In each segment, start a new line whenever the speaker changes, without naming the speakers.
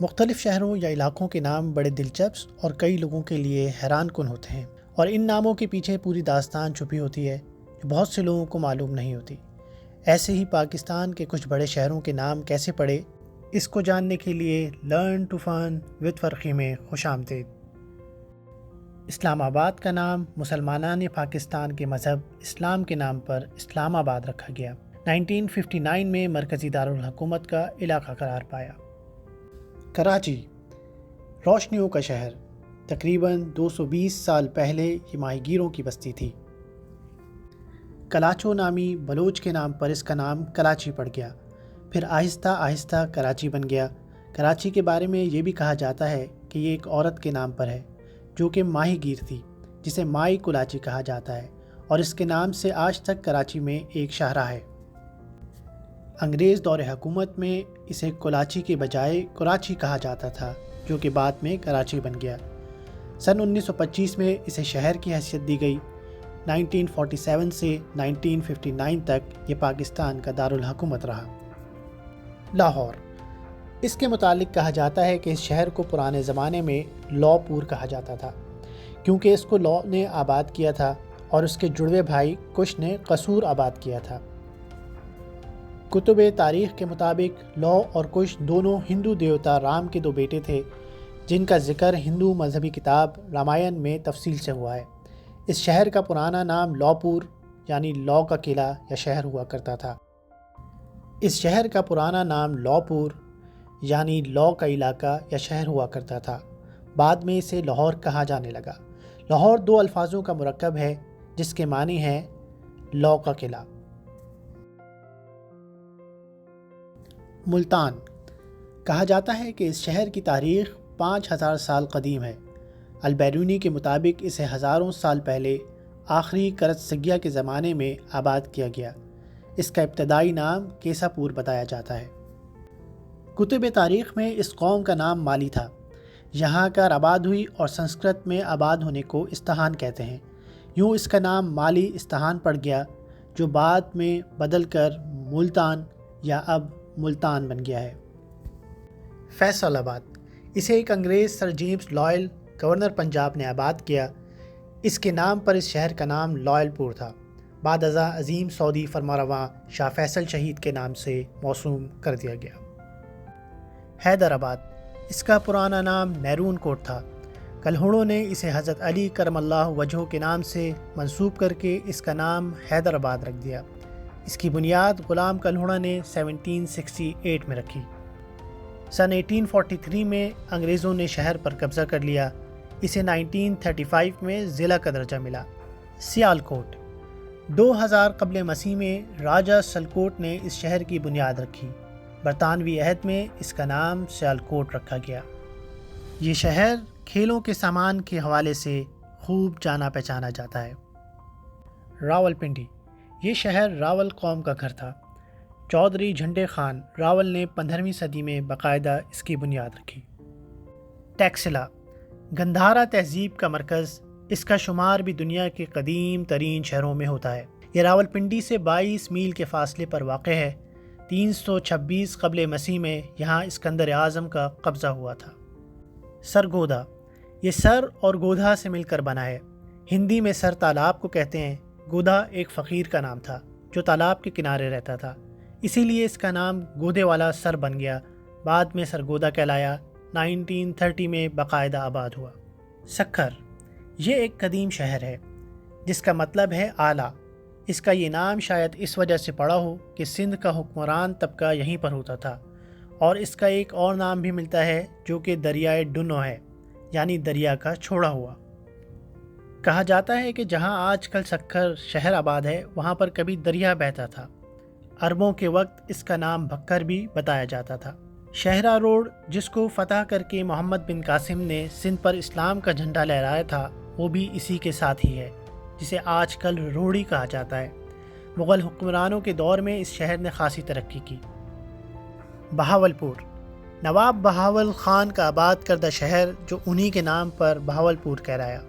مختلف شہروں یا علاقوں کے نام بڑے دلچسپ اور کئی لوگوں کے لیے حیران کن ہوتے ہیں، اور ان ناموں کے پیچھے پوری داستان چھپی ہوتی ہے جو بہت سے لوگوں کو معلوم نہیں ہوتی۔ ایسے ہی پاکستان کے کچھ بڑے شہروں کے نام کیسے پڑے، اس کو جاننے کے لیے لرن ٹو فن وتھ فرقی میں خوش آمدید۔ اسلام آباد کا نام مسلمانان پاکستان کے مذہب اسلام کے نام پر اسلام آباد رکھا گیا۔ 1959 میں مرکزی دارالحکومت کا علاقہ قرار پایا۔ کراچی روشنیوں کا شہر، تقریباً 220 سال پہلے یہ ماہی گیروں کی بستی تھی۔ کلاچو نامی بلوچ کے نام پر اس کا نام کلاچی پڑ گیا، پھر آہستہ آہستہ کراچی بن گیا۔ کراچی کے بارے میں یہ بھی کہا جاتا ہے کہ یہ ایک عورت کے نام پر ہے جو کہ ماہی گیر تھی، جسے مائی کلاچی کہا جاتا ہے، اور اس کے نام سے آج تک کراچی میں ایک شاہراہ ہے۔ انگریز دور حکومت میں اسے کلاچی کے بجائے کراچی کہا جاتا تھا، جو کہ بعد میں کراچی بن گیا۔ سن 1925 میں اسے شہر کی حیثیت دی گئی۔ 1947 سے 1959 تک یہ پاکستان کا دارالحکومت رہا۔ لاہور، اس کے متعلق کہا جاتا ہے کہ اس شہر کو پرانے زمانے میں لو پور کہا جاتا تھا، کیونکہ اس کو لو نے آباد کیا تھا اور اس کے جڑوے بھائی کش نے قصور آباد کیا تھا۔ کتب تاریخ کے مطابق لو اور کش دونوں ہندو دیوتا رام کے دو بیٹے تھے، جن کا ذکر ہندو مذہبی کتاب رامائن میں تفصیل سے ہوا ہے۔ اس شہر کا پرانا نام لو پور یعنی لو کا قلعہ یا شہر ہوا کرتا تھا۔ اس شہر کا پرانا نام لو پور یعنی لو کا علاقہ یا شہر ہوا کرتا تھا، بعد میں اسے لاہور کہا جانے لگا۔ لاہور دو الفاظوں کا مرکب ہے جس کے معنی ہے لو کا قلعہ۔ ملتان، کہا جاتا ہے کہ اس شہر کی تاریخ 5000 سال قدیم ہے۔ البیرونی کے مطابق اسے ہزاروں سال پہلے آخری کرتسگیا کے زمانے میں آباد کیا گیا۔ اس کا ابتدائی نام کیسا پور بتایا جاتا ہے۔ کتب تاریخ میں اس قوم کا نام مالی تھا۔ یہاں کا آباد ہوئی اور سنسکرت میں آباد ہونے کو استہان کہتے ہیں، یوں اس کا نام مالی استہان پڑ گیا، جو بعد میں بدل کر ملتان یا اب ملتان بن گیا ہے۔ فیصل آباد، اسے ایک انگریز سر جیمز لوئل گورنر پنجاب نے آباد کیا۔ اس کے نام پر اس شہر کا نام لوئل پور تھا، بعد ازاں عظیم سعودی فرمانروا شاہ فیصل شہید کے نام سے موسوم کر دیا گیا۔ حیدرآباد، اس کا پرانا نام نیرون کوٹ تھا۔ کلہوڑوں نے اسے حضرت علی کرم اللہ وجہہ کے نام سے منسوب کر کے اس کا نام حیدرآباد رکھ دیا۔ اس کی بنیاد غلام کلہوڑا نے 1768 میں رکھی۔ سن 1843 میں انگریزوں نے شہر پر قبضہ کر لیا۔ اسے 1935 میں ضلع کا درجہ ملا۔ سیالکوٹ، 2000 قبل مسیح میں راجہ سلکوٹ نے اس شہر کی بنیاد رکھی۔ برطانوی عہد میں اس کا نام سیالکوٹ رکھا گیا۔ یہ شہر کھیلوں کے سامان کے حوالے سے خوب جانا پہچانا جاتا ہے۔ راولپنڈی، یہ شہر راول قوم کا گھر تھا۔ چودھری جھنڈے خان راول نے 15ویں صدی میں باقاعدہ اس کی بنیاد رکھی۔ ٹیکسلا، گندھارا تہذیب کا مرکز، اس کا شمار بھی دنیا کے قدیم ترین شہروں میں ہوتا ہے۔ یہ راولپنڈی سے 22 میل کے فاصلے پر واقع ہے۔ 326 قبل مسیح میں یہاں اسکندر اعظم کا قبضہ ہوا تھا۔ سرگودا، یہ سر اور گودھا سے مل کر بنا ہے۔ ہندی میں سر تالاب کو کہتے ہیں۔ گودھا ایک فقیر کا نام تھا جو تالاب کے کنارے رہتا تھا، اسی لیے اس کا نام گودھے والا سر بن گیا، بعد میں سرگودا کہلایا۔ 1930 میں باقاعدہ آباد ہوا۔ سکھر، یہ ایک قدیم شہر ہے جس کا مطلب ہے آلہ۔ اس کا یہ نام شاید اس وجہ سے پڑا ہو کہ سندھ کا حکمران طبقہ یہیں پر ہوتا تھا، اور اس کا ایک اور نام بھی ملتا ہے جو کہ دریائے ڈنو ہے، یعنی دریا کا چھوڑا ہوا۔ کہا جاتا ہے کہ جہاں آج کل سکھر شہر آباد ہے وہاں پر کبھی دریا بہتا تھا۔ عربوں کے وقت اس کا نام بھکر بھی بتایا جاتا تھا۔ شہرہ روڈ، جس کو فتح کر کے محمد بن قاسم نے سندھ پر اسلام کا جھنڈا لہرایا تھا، وہ بھی اسی کے ساتھ ہی ہے، جسے آج کل روڑی کہا جاتا ہے۔ مغل حکمرانوں کے دور میں اس شہر نے خاصی ترقی کی۔ بہاولپور، نواب بہاول خان کا آباد کردہ شہر جو انہی کے نام پر بہاولپور کہلایا۔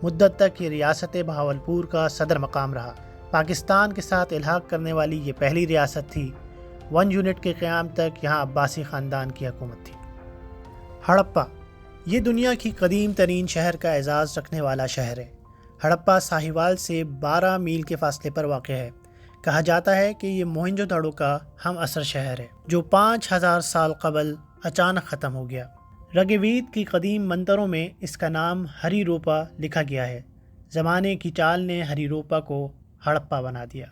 مدت تک یہ ریاست بہاولپور کا صدر مقام رہا۔ پاکستان کے ساتھ الحاق کرنے والی یہ پہلی ریاست تھی۔ 1 یونٹ کے قیام تک یہاں عباسی خاندان کی حکومت تھی۔ ہڑپا یہ دنیا کی قدیم ترین شہر کا اعزاز رکھنے والا شہر ہے۔ ہڑپا ساہیوال سے 12 میل کے فاصلے پر واقع ہے۔ کہا جاتا ہے کہ یہ موہنجو دڑو کا ہم عصر شہر ہے جو 5000 سال قبل اچانک ختم ہو گیا۔ رگوید کی قدیم منتروں میں اس کا نام ہری روپا لکھا گیا ہے۔ زمانے کی چال نے ہری روپا کو ہڑپا بنا دیا۔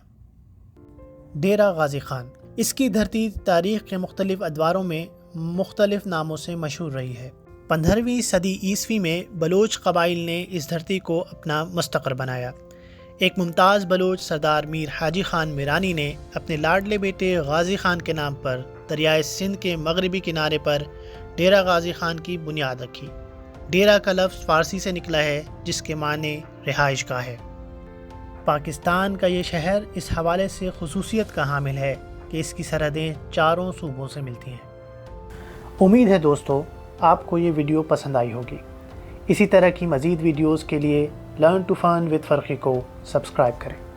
ڈیرہ غازی خان اس کی دھرتی تاریخ کے مختلف ادواروں میں مختلف ناموں سے مشہور رہی ہے۔ 15ویں صدی عیسوی میں بلوچ قبائل نے اس دھرتی کو اپنا مستقر بنایا۔ ایک ممتاز بلوچ سردار میر حاجی خان میرانی نے اپنے لاڈلے بیٹے غازی خان کے نام پر دریائے سندھ کے مغربی کنارے پر ڈیرہ غازی خان کی بنیاد رکھی۔ ڈیرہ کا لفظ فارسی سے نکلا ہے جس کے معنی رہائش گاہ ہے۔ پاکستان کا یہ شہر اس حوالے سے خصوصیت کا حامل ہے کہ اس کی سرحدیں چاروں صوبوں سے ملتی ہیں۔ امید ہے دوستو آپ کو یہ ویڈیو پسند آئی ہوگی۔ اسی طرح کی مزید ویڈیوز کے لیے لرن ٹو فن وتھ فرقی کو سبسکرائب کریں۔